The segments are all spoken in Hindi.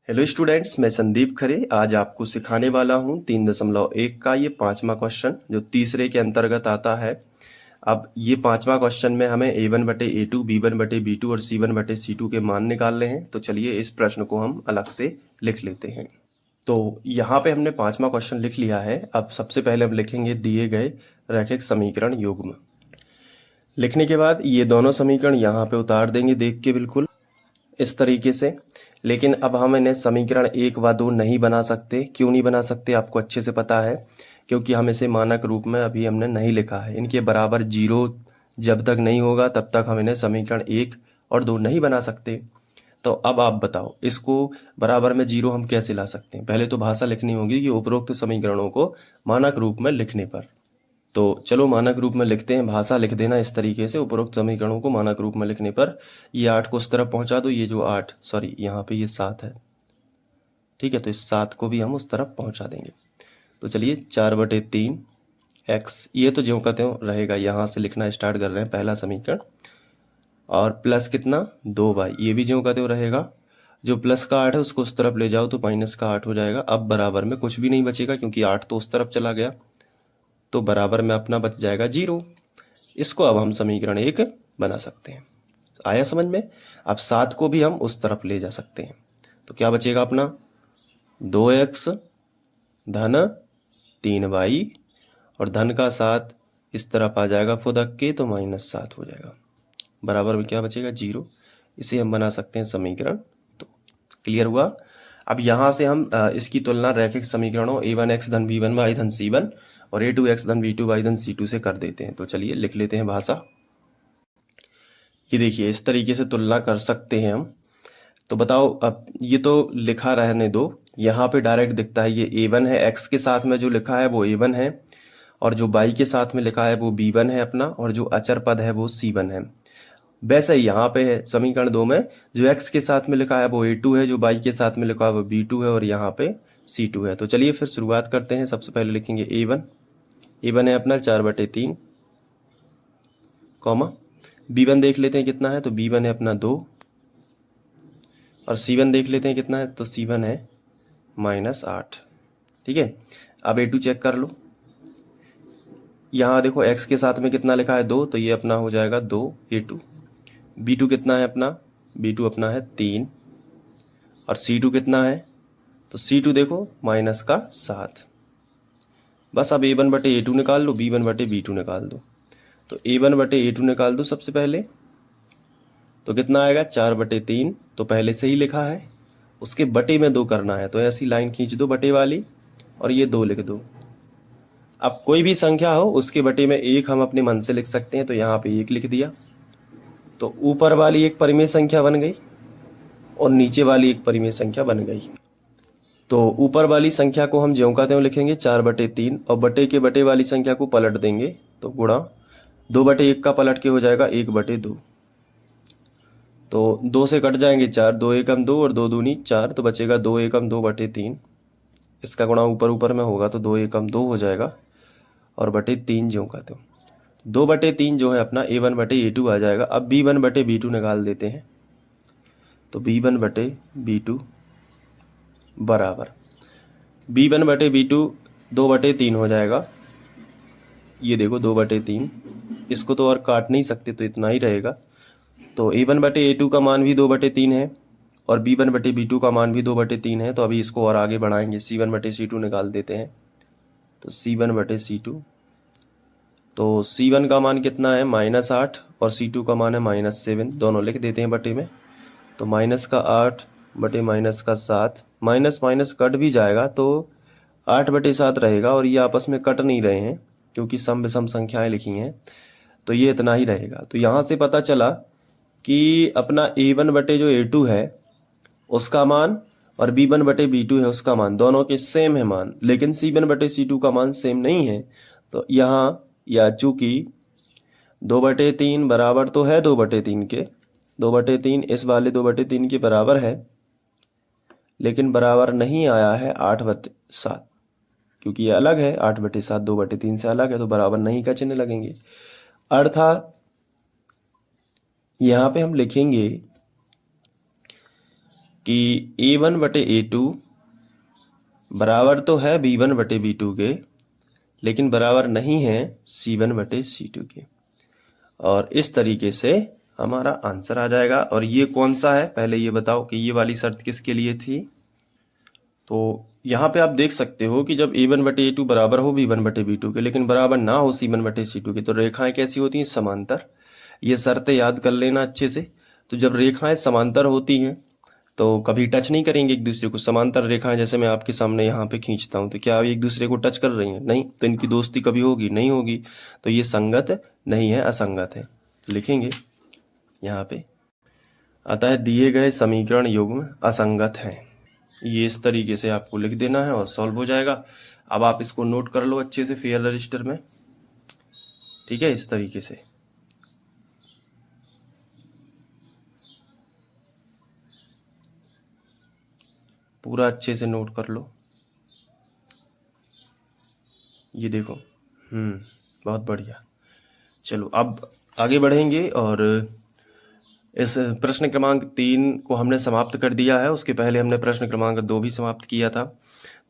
हेलो स्टूडेंट्स, मैं संदीप खरे आज आपको सिखाने वाला हूं 3.1 का ये पांचवा क्वेश्चन जो तीसरे के अंतर्गत आता है। अब ये पांचवा क्वेश्चन में हमें a1 बटे a2, b1 बटे b2 और c1 बटे c2 के मान निकालने हैं। तो चलिए इस प्रश्न को हम अलग से लिख लेते हैं। तो यहाँ पे हमने पांचवा क्वेश्चन लिख लिया है। अब सबसे पहले हम लिखेंगे दिए गए रैखिक समीकरण युग्म। लिखने के बाद ये दोनों समीकरण यहाँ पे उतार देंगे देख के बिल्कुल इस तरीके से। लेकिन अब हम इन्हें समीकरण 1 व 2 नहीं बना सकते। क्यों नहीं बना सकते आपको अच्छे से पता है, क्योंकि हम इसे मानक रूप में अभी हमने नहीं लिखा है। इनके बराबर 0 जब तक नहीं होगा तब तक हम इन्हें समीकरण 1 और 2 नहीं बना सकते। तो अब आप बताओ इसको बराबर में 0 हम कैसे ला सकते हैं। पहले तो भाषा लिखनी होगी कि उपरोक्त समीकरणों को मानक रूप में लिखने पर। तो चलो मानक रूप में लिखते हैं। भाषा लिख देना इस तरीके से, उपरोक्त समीकरणों को मानक रूप में लिखने पर ये 8 को उस तरफ पहुंचा दो। ये जो 8 सॉरी यहाँ पे ये 7 है, ठीक है, तो इस 7 को भी हम उस तरफ पहुंचा देंगे। तो चलिए 4/3 x, ये तो ज्यों का त्यों रहेगा। यहाँ से लिखना स्टार्ट कर रहे हैं पहला समीकरण। और प्लस कितना 2y, ये भी ज्यों का त्यों रहेगा। जो प्लस का 8 है उसको उस तरफ ले जाओ तो माइनस का 8 हो जाएगा। अब बराबर में कुछ भी नहीं बचेगा क्योंकि 8 तो उस तरफ चला गया, तो बराबर में अपना बच जाएगा 0। इसको अब हम समीकरण 1 बना सकते हैं। आया समझ में। अब 7 को भी हम उस तरफ ले जा सकते हैं। तो क्या बचेगा अपना 2x धन 3y और धन का 7 इस तरफ आ जाएगा फुदक के, तो -7 हो जाएगा। बराबर में क्या बचेगा 0। इसे हम बना सकते हैं समीकरण। तो क्लियर हुआ। अब यहाँ से हम इसकी तुलना रैखिक समीकरणों a1x धन b1y धन c1 और a2x धन b2y धन c2 से कर देते हैं। तो चलिए लिख लेते हैं भाषा। ये देखिए इस तरीके से तुलना कर सकते हैं हम। तो बताओ, अब ये तो लिखा रहने दो। यहाँ पे डायरेक्ट दिखता है ये a1 है, x के साथ में जो लिखा है वो a1 है और जो y के साथ में लिखा है वो b1 है अपना, और जो अचर पद है वो c1 है। वैसे ही यहाँ पे है समीकरण 2 में जो x के साथ में लिखा है वो a2 है, जो y के साथ में लिखा है वो b2 है और यहाँ पे c2 है। तो चलिए फिर शुरुआत करते हैं। सबसे पहले लिखेंगे a1 है अपना 4/3 कॉमा b1 देख लेते हैं कितना है, तो b1 है अपना 2 और c1 देख लेते हैं कितना है, तो c1 है -8। ठीक है, अब a2 चेक कर लो। यहाँ देखो x के साथ में कितना लिखा है 2, तो ये अपना हो जाएगा 2 a2। b2 कितना है अपना, b2 अपना है 3 और c2 कितना है, तो c2 देखो -7। बस अब a1 बटे a2 निकाल लो, b1 बटे b2 निकाल दो। तो a1 बटे a2 निकाल दो सबसे पहले, तो कितना आएगा 4/3। तो पहले से ही लिखा है, उसके बटे में 2 करना है, तो ऐसी लाइन खींच दो बटे वाली और ये 2 लिख दो। अब कोई भी संख्या हो उसके बटे में 1 हम अपने मन से लिख सकते हैं, तो यहाँ पे 1 लिख दिया। तो ऊपर वाली एक परिमेय संख्या बन गई और नीचे वाली एक परिमेय संख्या बन गई। तो ऊपर वाली संख्या को हम ज्यों का त्यों लिखेंगे 4/3 और बटे के बटे वाली संख्या को पलट देंगे, तो गुणा 2/1 का पलट के हो जाएगा 1/2। तो 2 से कट जाएंगे 4, 2 एकम 2 और 2 दूनी 4, तो बचेगा 2 एकम 2/3। इसका गुणा ऊपर ऊपर में होगा तो 2 एकम 2 हो जाएगा और बटे 3 ज्यों का त्यों। 2/3 जो है अपना a1 बटे a2 आ जाएगा। अब b1 बटे b2 निकाल देते हैं, तो b1 बटे b2 बराबर b1 बटे b2 2/3 हो जाएगा। ये देखो 2/3, इसको तो और काट नहीं सकते तो इतना ही रहेगा। तो a1 बटे a2 का मान भी 2/3 है और b1 बटे b2 का मान भी 2/3 है। तो अभी इसको और आगे बढ़ाएंगे, c1 बटे c2 निकाल देते हैं। तो c1 बटे c2, तो c1 का मान कितना है -8 और c2 का मान है -7, दोनों लिख देते हैं बटे में। तो -8 बटे -7, माइनस माइनस कट भी जाएगा तो 8/7 रहेगा और ये आपस में कट नहीं रहे हैं क्योंकि सम विषम संख्याएं लिखी हैं, तो ये इतना ही रहेगा। तो यहाँ से पता चला कि अपना a1 बटे जो a2 है उसका मान और b1 बटे b2 है उसका मान दोनों के सेम है मान, लेकिन c1 बटे c2 का मान सेम नहीं है। तो यहाँ या चूंकि 2/3 बराबर तो है 2/3 के, 2/3 इस वाले 2/3 के बराबर है, लेकिन बराबर नहीं आया है 8/7, क्योंकि ये अलग है। 8/7 2/3 से अलग है, तो बराबर नहीं का चिन्ह लगेंगे। अर्थात यहाँ पे हम लिखेंगे कि A1/A2 बराबर तो है B1/B2 के, लेकिन बराबर नहीं है C1/C2 के। और इस तरीके से हमारा आंसर आ जाएगा। और ये कौन सा है, पहले ये बताओ कि ये वाली शर्त किसके लिए थी। तो यहाँ पे आप देख सकते हो कि जब A1/A2 बराबर हो B1/B2 के, लेकिन बराबर ना हो C1/C2 के, तो रेखाएं कैसी होती हैं, समांतर। ये शर्तें याद कर लेना अच्छे से। तो जब रेखाएं समांतर होती हैं तो कभी टच नहीं करेंगे एक दूसरे को। समांतर रेखाएं जैसे मैं आपके सामने यहाँ पे खींचता हूँ, तो क्या एक दूसरे को टच कर रही हैं, नहीं। तो इनकी दोस्ती कभी होगी, नहीं होगी। तो ये संगत नहीं है, असंगत है। लिखेंगे यहाँ पे, अतः दिए गए समीकरण युग्म असंगत है। ये इस तरीके से आपको लिख देना है और सॉल्व हो जाएगा। अब आप इसको नोट कर लो अच्छे से फेयर रजिस्टर में, ठीक है, इस तरीके से। पूरा अच्छे से नोट कर लो। ये देखो, बहुत बढ़िया। चलो अब आगे बढ़ेंगे और इस प्रश्न क्रमांक 3 को हमने समाप्त कर दिया है। उसके पहले हमने प्रश्न क्रमांक 2 भी समाप्त किया था।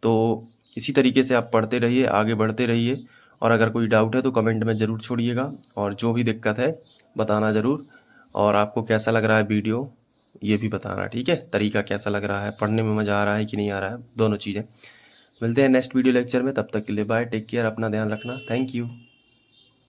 तो इसी तरीके से आप पढ़ते रहिए, आगे बढ़ते रहिए। और अगर कोई डाउट है तो कमेंट में ज़रूर छोड़िएगा, और जो भी दिक्कत है बताना ज़रूर। और आपको कैसा लग रहा है वीडियो ये भी बताना, ठीक है। तरीका कैसा लग रहा है, पढ़ने में मज़ा आ रहा है कि नहीं आ रहा है, दोनों चीज़ें। मिलते हैं नेक्स्ट वीडियो लेक्चर में, तब तक के लिए बाय, टेक केयर, अपना ध्यान रखना, थैंक यू।